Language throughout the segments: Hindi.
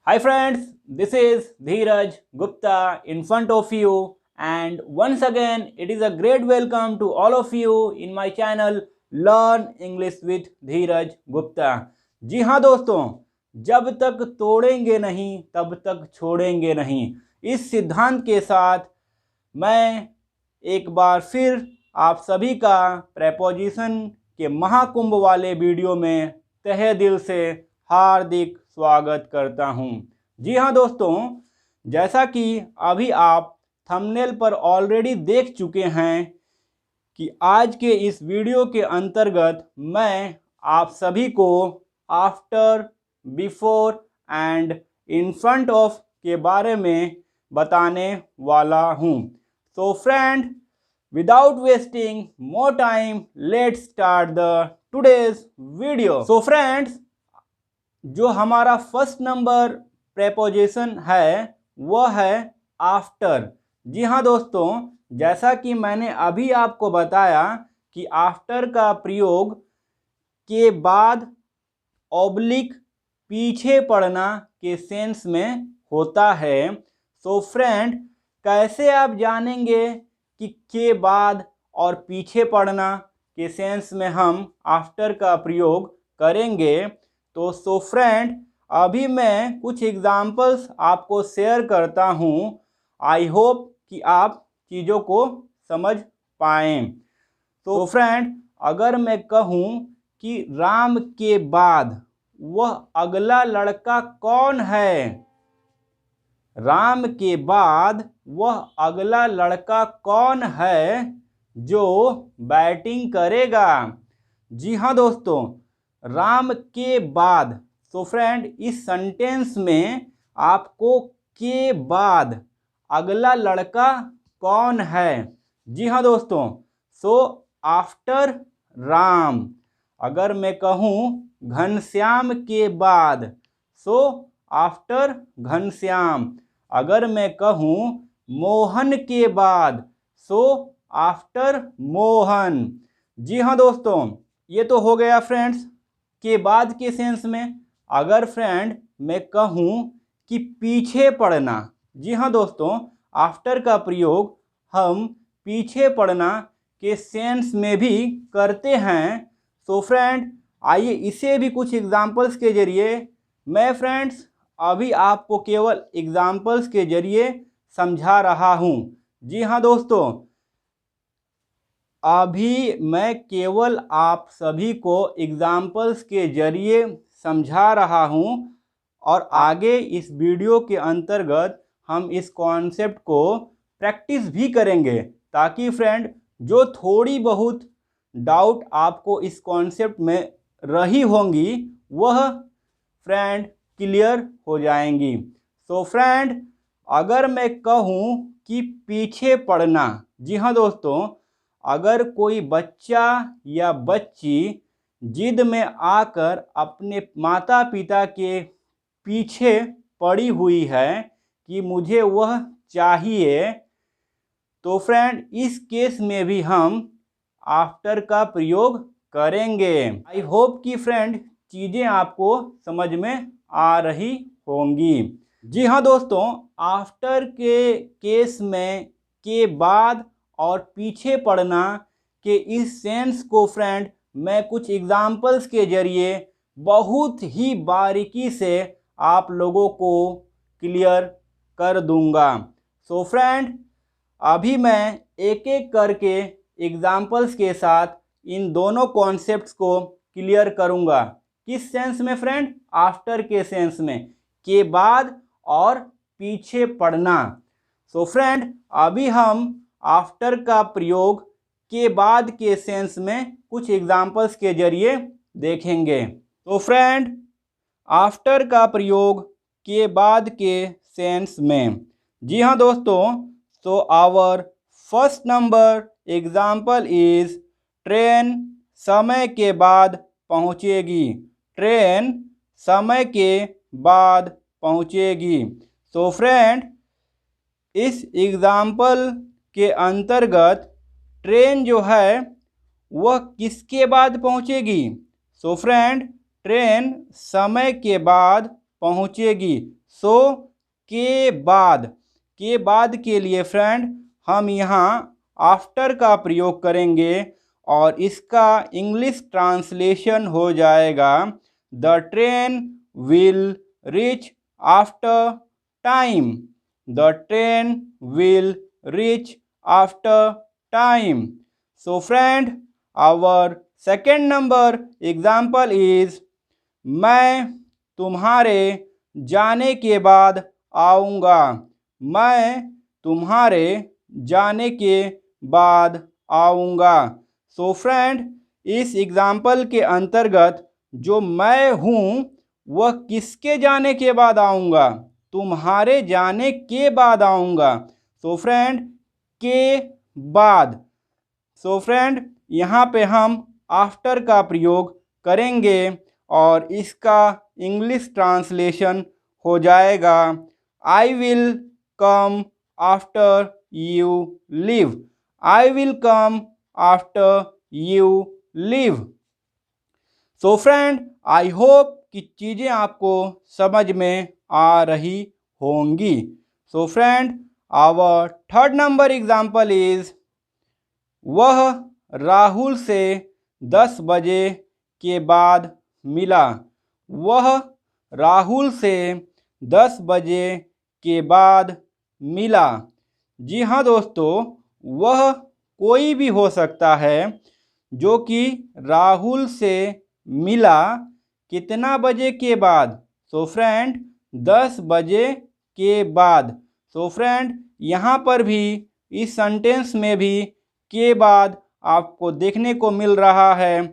Hi friends, this is Dheeraj Gupta in front of you, and once again it is a great welcome to all of you in my channel Learn English with Dheeraj Gupta। जी हाँ दोस्तों, जब तक तोड़ेंगे नहीं तब तक छोड़ेंगे नहीं, इस सिद्धांत के साथ मैं एक बार फिर आप सभी का प्रेपोजिशन के महाकुंभ वाले वीडियो में तहे दिल से हार्दिक स्वागत करता हूं। जी हाँ दोस्तों, जैसा कि अभी आप थंबनेल पर ऑलरेडी देख चुके हैं कि आज के इस वीडियो के अंतर्गत मैं आप सभी को after, before and in front of के बारे में बताने वाला हूं। So friend, without wasting more time, let's start the today's video. So friends, जो हमारा फर्स्ट नंबर प्रेपोजिशन है वह है आफ्टर। जी हाँ दोस्तों, जैसा कि मैंने अभी आपको बताया कि आफ्टर का प्रयोग के बाद ऑब्लिक पीछे पड़ना के सेंस में होता है। सो फ्रेंड, कैसे आप जानेंगे कि के बाद और पीछे पड़ना के सेंस में हम आफ्टर का प्रयोग करेंगे? तो सो फ्रेंड, अभी मैं कुछ एग्जाम्पल्स आपको शेयर करता हूँ। आई होप कि आप चीज़ों को समझ पाएँ। तो फ्रेंड, अगर मैं कहूँ कि राम के बाद वह अगला लड़का कौन है, राम के बाद वह अगला लड़का कौन है जो बैटिंग करेगा? जी हाँ दोस्तों, राम के बाद। सो फ्रेंड, इस सेंटेंस में आपको के बाद अगला लड़का कौन है? जी हाँ दोस्तों, सो आफ्टर राम। अगर मैं कहूँ घनश्याम के बाद, सो आफ्टर घनश्याम। अगर मैं कहूँ मोहन के बाद, सो आफ्टर मोहन। जी हाँ दोस्तों, ये तो हो गया फ्रेंड्स के बाद के सेंस में। अगर फ्रेंड मैं कहूँ कि पीछे पड़ना, जी हाँ दोस्तों, आफ्टर का प्रयोग हम पीछे पड़ना के सेंस में भी करते हैं। सो फ्रेंड, आइए इसे भी कुछ एग्जाम्पल्स के जरिए मैं फ्रेंड्स अभी आपको केवल एग्जाम्पल्स के जरिए समझा रहा हूँ। जी हाँ दोस्तों, अभी मैं केवल आप सभी को एग्जाम्पल्स के जरिए समझा रहा हूँ और आगे इस वीडियो के अंतर्गत हम इस कॉन्सेप्ट को प्रैक्टिस भी करेंगे, ताकि फ्रेंड जो थोड़ी बहुत डाउट आपको इस कॉन्सेप्ट में रही होंगी वह फ्रेंड क्लियर हो जाएंगी। सो फ्रेंड, अगर मैं कहूँ कि पीछे पड़ना, जी हाँ दोस्तों, अगर कोई बच्चा या बच्ची जिद में आकर अपने माता पिता के पीछे पड़ी हुई है कि मुझे वह चाहिए, तो फ्रेंड इस केस में भी हम आफ्टर का प्रयोग करेंगे। आई होप कि फ्रेंड चीज़ें आपको समझ में आ रही होंगी। जी हाँ दोस्तों, आफ्टर के केस में के बाद और पीछे पड़ना के इस सेंस को फ्रेंड मैं कुछ एग्जाम्पल्स के जरिए बहुत ही बारीकी से आप लोगों को क्लियर कर दूंगा। सो फ्रेंड, अभी मैं एक एक करके एग्जाम्पल्स के साथ इन दोनों कॉन्सेप्ट्स को क्लियर करूंगा। किस सेंस में फ्रेंड? आफ्टर के सेंस में, के बाद और पीछे पड़ना। सो फ्रेंड, अभी हम आफ्टर का प्रयोग के बाद के सेंस में कुछ एग्जाम्पल्स के जरिए देखेंगे। तो फ्रेंड, आफ्टर का प्रयोग के बाद के सेंस में, जी हाँ दोस्तों, तो our first number example is train समय के बाद पहुँचेगी। ट्रेन समय के बाद पहुँचेगी। तो फ्रेंड, इस एग्जाम्पल के अंतर्गत ट्रेन जो है वह किसके बाद पहुँचेगी? सो फ्रेंड, ट्रेन समय के बाद पहुँचेगी। सो के बाद के लिए फ्रेंड हम यहाँ आफ्टर का प्रयोग करेंगे और इसका इंग्लिश ट्रांसलेशन हो जाएगा the train will reach after time. The train will reach after time. So friend, our second number example is मैं तुम्हारे जाने के बाद आऊँगा। मैं तुम्हारे जाने के बाद आऊँगा। सो फ्रेंड, इस एग्जाम्पल के अंतर्गत जो मैं हूँ वह किसके जाने के बाद आऊँगा? तुम्हारे जाने के बाद आऊँगा। सो फ्रेंड, के बाद। सो फ्रेंड, यहाँ पे हम आफ्टर का प्रयोग करेंगे और इसका इंग्लिश ट्रांसलेशन हो जाएगा I will come after you leave. I will come after you leave. So friend, I hope कि चीज़ें आपको समझ में आ रही होंगी। So friend, our third number example is वह राहुल से 10 बजे के बाद मिला। वह राहुल से 10 बजे के बाद मिला। जी हाँ दोस्तों, वह कोई भी हो सकता है जो कि राहुल से मिला कितना बजे के बाद? सो फ्रेंड, 10 बजे के बाद। सो फ्रेंड, यहाँ पर भी इस सेंटेंस में भी के बाद आपको देखने को मिल रहा है।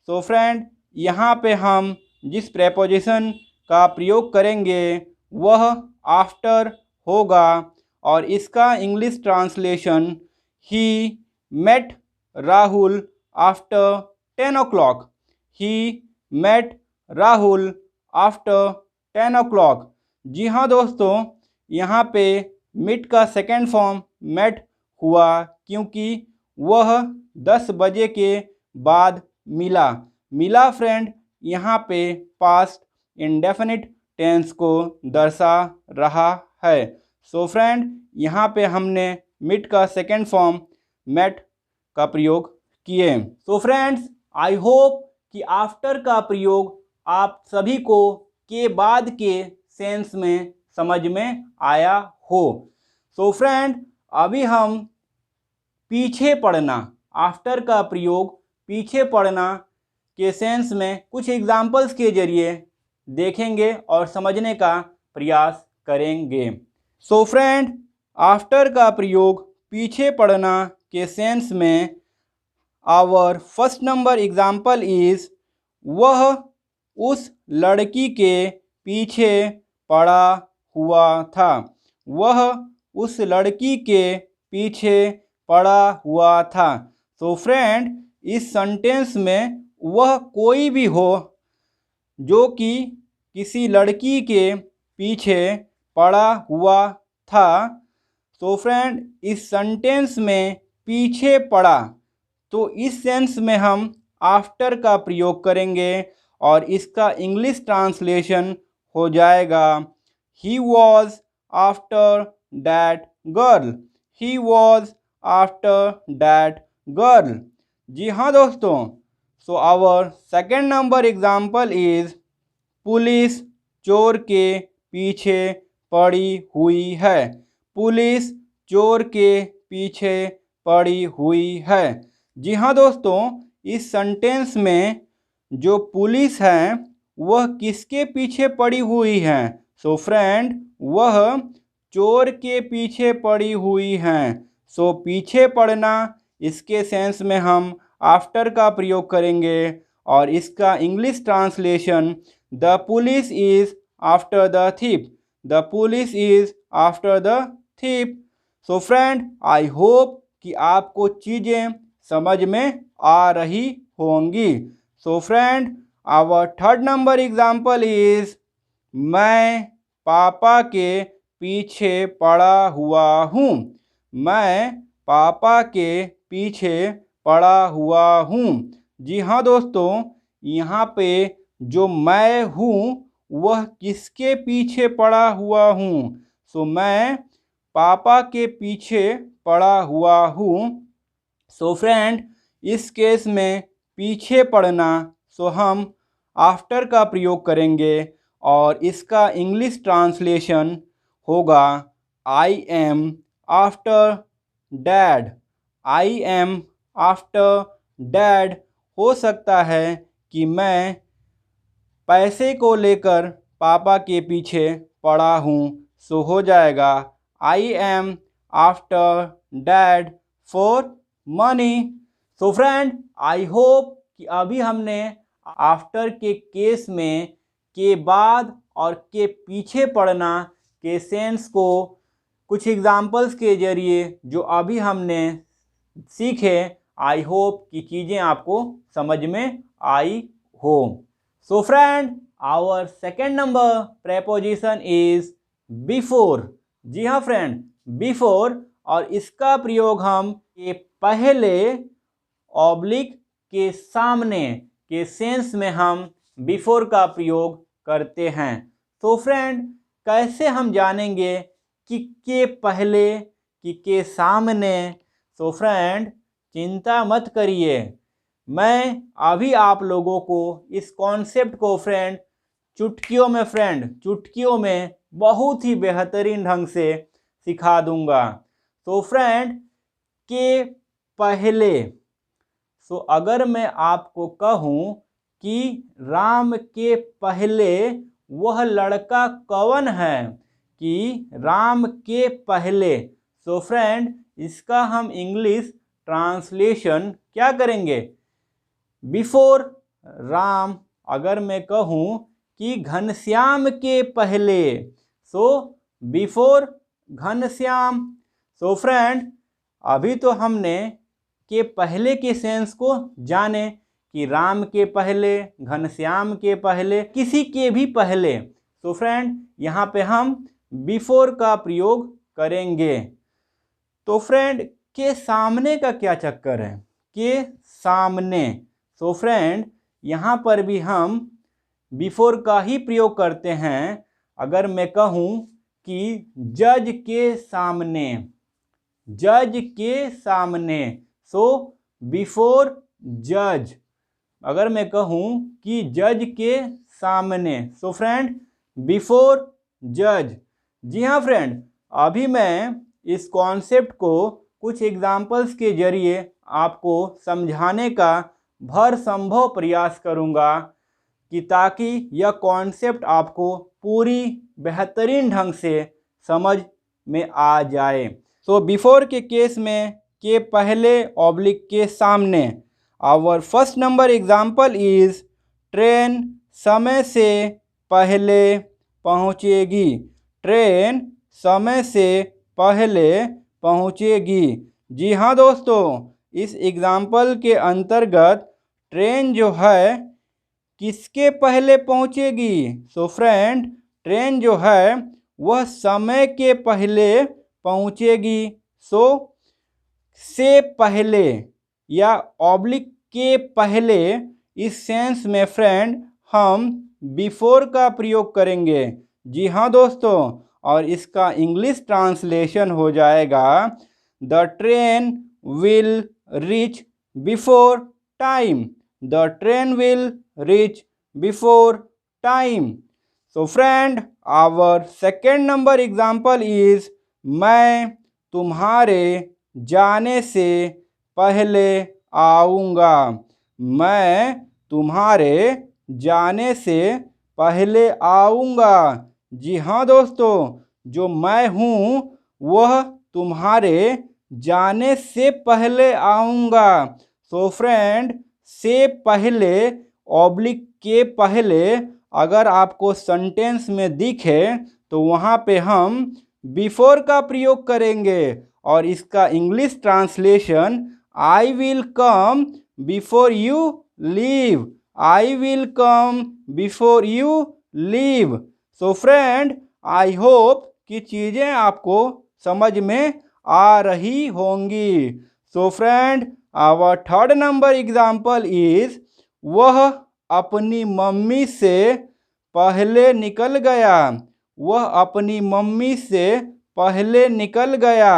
सो फ्रेंड, यहाँ पे हम जिस प्रेपोजिशन का प्रयोग करेंगे वह आफ्टर होगा और इसका English translation he met Rahul after 10 o'clock। He met Rahul after 10 o'clock। जी हाँ दोस्तों, यहाँ पे मीट का सेकेंड फॉर्म मेट हुआ क्योंकि वह 10 बजे के बाद मिला। मिला फ्रेंड यहाँ पे पास्ट इंडेफिनिट टेंस को दर्शा रहा है। सो फ्रेंड, यहाँ पे हमने मीट का सेकेंड फॉर्म मेट का प्रयोग किए। सो फ्रेंड्स, आई होप कि आफ्टर का प्रयोग आप सभी को के बाद के सेंस में समझ में आया हो। सो फ्रेंड, अभी हम पीछे पड़ना, आफ्टर का प्रयोग पीछे पड़ना के सेंस में कुछ एग्जाम्पल्स के जरिए देखेंगे और समझने का प्रयास करेंगे। सो फ्रेंड, आफ्टर का प्रयोग पीछे पड़ना के सेंस में our first number example is वह उस लड़की के पीछे पड़ा हुआ था। वह उस लड़की के पीछे पड़ा हुआ था। सो फ्रेंड, इस सेंटेंस में वह कोई भी हो जो कि किसी लड़की के पीछे पड़ा हुआ था। सो फ्रेंड, इस सेंटेंस में पीछे पड़ा, तो इस सेंस में हम आफ्टर का प्रयोग करेंगे और इसका इंग्लिश ट्रांसलेशन हो जाएगा he was after that girl. He was after that girl. जी हाँ दोस्तों, so our second number example is police चोर के पीछे पड़ी हुई है। पुलिस चोर के पीछे पड़ी हुई है। जी हाँ दोस्तों, इस सेंटेंस में जो पुलिस है वह किसके पीछे पड़ी हुई है? सो फ्रेंड, वह चोर के पीछे पड़ी हुई हैं। सो पीछे पड़ना, इसके सेंस में हम आफ्टर का प्रयोग करेंगे और इसका English translation the police is after the thief. The police is after the thief. So friend, I hope कि आपको चीज़ें समझ में आ रही होंगी। So friend, our third number example is मैं पापा के पीछे पड़ा हुआ हूँ। मैं पापा के पीछे पड़ा हुआ हूँ। जी हाँ दोस्तों, यहाँ पे जो मैं हूँ वह किसके पीछे पड़ा हुआ हूँ। सो मैं पापा के पीछे पड़ा हुआ हूँ। सो फ्रेंड, इस केस में पीछे पड़ना, सो हम आफ्टर का प्रयोग करेंगे और इसका इंग्लिश ट्रांसलेशन होगा I am after dad. I am after dad. हो सकता है कि मैं पैसे को लेकर पापा के पीछे पड़ा हूँ। सो हो जाएगा I am after dad for money. So friend, I hope कि अभी हमने आफ्टर के केस में के बाद और के पीछे पड़ना के सेंस को कुछ एग्जाम्पल्स के जरिए जो अभी हमने सीखे, आई होप कि चीज़ें आपको समझ में आई हो। So friend, our second number preposition is before. जी हाँ फ्रेंड, बिफोर, और इसका प्रयोग हम के पहले ऑब्लिक के सामने के सेंस में हम बिफोर का प्रयोग करते हैं। तो फ्रेंड, कैसे हम जानेंगे कि के पहले कि के सामने। तो फ्रेंड, चिंता मत करिए, मैं अभी आप लोगों को इस कॉन्सेप्ट को फ्रेंड चुटकियों में बहुत ही बेहतरीन ढंग से सिखा दूंगा। तो फ्रेंड, के पहले, सो अगर मैं आपको कहूँ कि राम के पहले वह लड़का कौन है, कि राम के पहले, सो फ्रेंड इसका हम इंग्लिश ट्रांसलेशन क्या करेंगे, बिफोर राम। अगर मैं कहूँ कि घनश्याम के पहले, so before Ghanshyam. So friend, अभी तो हमने के पहले के सेंस को जाने कि राम के पहले, घनश्याम के पहले, किसी के भी पहले। तो फ्रेंड, यहाँ पे हम बिफोर का प्रयोग करेंगे। तो फ्रेंड, के सामने का क्या चक्कर है, के सामने। तो फ्रेंड, यहाँ पर भी हम बिफोर का ही प्रयोग करते हैं। अगर मैं कहूँ कि जज के सामने, जज के सामने, सो बिफोर जज। अगर मैं कहूँ कि जज के सामने, सो फ्रेंड बिफोर जज। जी हाँ फ्रेंड, अभी मैं इस कॉन्सेप्ट को कुछ एग्जाम्पल्स के जरिए आपको समझाने का भर संभव प्रयास करूँगा कि ताकि यह कॉन्सेप्ट आपको पूरी बेहतरीन ढंग से समझ में आ जाए। सो बिफोर के केस में के पहले ऑब्लिक के सामने। Our first number example is train समय से पहले पहुँचेगी। ट्रेन समय से पहले पहुँचेगी। जी हाँ दोस्तों, इस एग्जाम्पल के अंतर्गत ट्रेन जो है किसके पहले पहुँचेगी। सो फ्रेंड, ट्रेन जो है वह समय के पहले पहुँचेगी। सो से पहले या ऑब्लिक के पहले, इस सेंस में फ्रेंड हम बिफोर का प्रयोग करेंगे। जी हाँ दोस्तों, और इसका इंग्लिश ट्रांसलेशन हो जाएगा the train will reach before time. The train will reach before time. So friend, our second number example is मैं तुम्हारे जाने से पहले आऊँगा। मैं तुम्हारे जाने से पहले आऊँगा। जी हाँ दोस्तों, जो मैं हूँ वह तुम्हारे जाने से पहले आऊँगा। सो फ्रेंड, से पहले ऑब्लिक के पहले अगर आपको सेंटेंस में दिखे तो वहाँ पे हम बिफोर का प्रयोग करेंगे और इसका English translation I will come before you leave. I will come before you leave. So friend, I hope कि चीज़ें आपको समझ में आ रही होंगी। So friend, our third number example is वह अपनी मम्मी से पहले निकल गया। वह अपनी मम्मी से पहले निकल गया।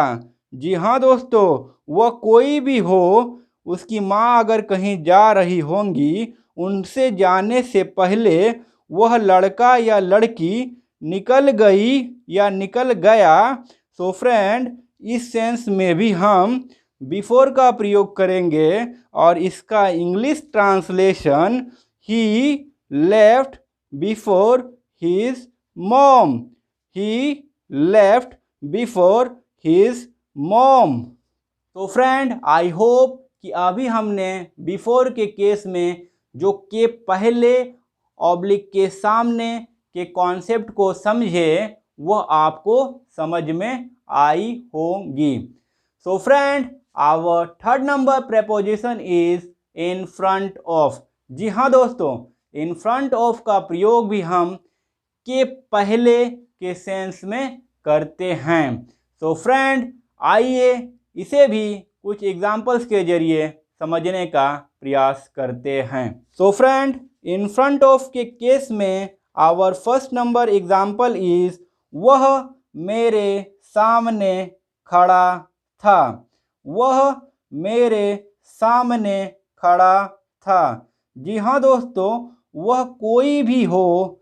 जी हाँ दोस्तों, वह कोई भी हो, उसकी माँ अगर कहीं जा रही होंगी, उनसे जाने से पहले वह लड़का या लड़की निकल गई या निकल गया। सो फ्रेंड, इस सेंस में भी हम बिफोर का प्रयोग करेंगे और इसका इंग्लिश ट्रांसलेशन ही लेफ्ट बिफोर हिज मॉम। ही लेफ्ट बिफोर हिज मॉम। तो फ्रेंड, आई होप कि अभी हमने बिफोर के केस में जो के पहले ऑब्लिक के सामने के कॉन्सेप्ट को समझे, वह आपको समझ में आई होंगी। So friend, our third number preposition is in front of. जी हाँ दोस्तों, इन फ्रंट ऑफ का प्रयोग भी हम के पहले के सेंस में करते हैं। सो फ्रेंड, आइए इसे भी कुछ एग्जाम्पल्स के जरिए समझने का प्रयास करते हैं। So friend, in front of के केस में our first number example is वह मेरे सामने खड़ा था। वह मेरे सामने खड़ा था। जी हाँ दोस्तों, वह कोई भी हो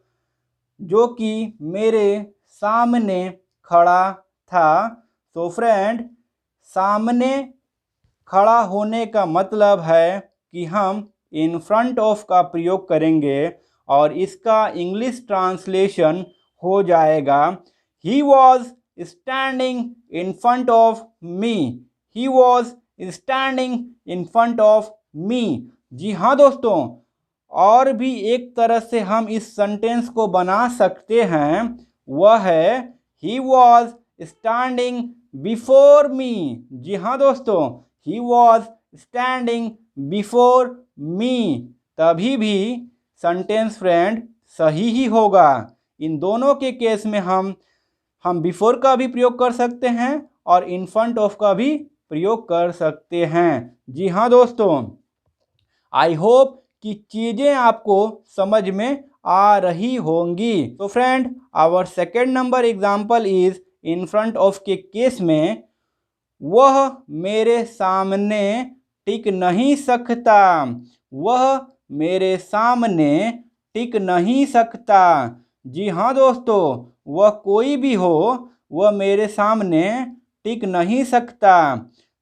जो कि मेरे सामने खड़ा था। सो फ्रेंड, सामने खड़ा होने का मतलब है कि हम इन फ्रंट ऑफ का प्रयोग करेंगे और इसका इंग्लिश ट्रांसलेशन हो जाएगा he was standing in front of me. He was standing in front of me. जी हाँ दोस्तों, और भी एक तरह से हम इस सेंटेंस को बना सकते हैं, वह है he was standing before me. जी हाँ दोस्तों, he was standing before me. तभी भी सेंटेंस फ्रेंड सही ही होगा। इन दोनों के केस में हम बिफोर का भी प्रयोग कर सकते हैं और इन फ्रंट ऑफ का भी प्रयोग कर सकते हैं। जी हाँ दोस्तों, आई होप कि चीज़ें आपको समझ में आ रही होंगी। तो friend, our second number example is in front of के केस में वह मेरे सामने टिक नहीं सकता। वह मेरे सामने टिक नहीं सकता। जी हाँ दोस्तों, वह कोई भी हो, वह मेरे सामने टिक नहीं सकता।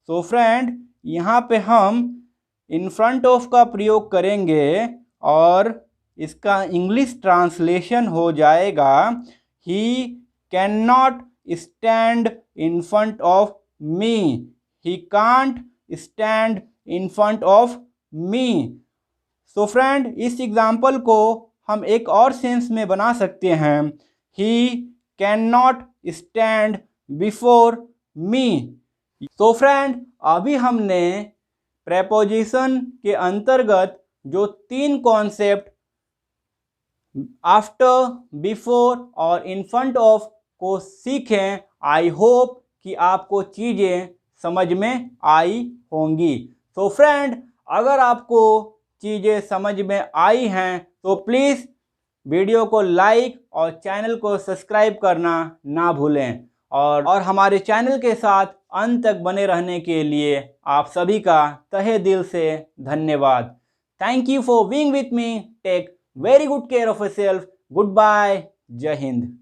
सो फ्रेंड, यहाँ पे हम इन फ्रंट ऑफ का प्रयोग करेंगे और इसका इंग्लिश ट्रांसलेशन हो जाएगा he can not stand in front of me. He can't stand in front of me. So friend, इस एग्जाम्पल को हम एक और सेंस में बना सकते हैं, he can not stand before me. So friend, अभी हमने प्रेपोजिशन के अंतर्गत जो 3 कॉन्सेप्ट आफ्टर, बिफोर और इन फ्रंट ऑफ को सीखें। आई होप कि आपको चीज़ें समझ में आई होंगी। तो फ्रेंड, अगर आपको चीज़ें समझ में आई हैं तो प्लीज़ वीडियो को लाइक और चैनल को सब्सक्राइब करना ना भूलें और हमारे चैनल के साथ अंत तक बने रहने के लिए आप सभी का तहे दिल से धन्यवाद। Thank you for being with me. Take very good care of yourself. Goodbye. जय हिंद।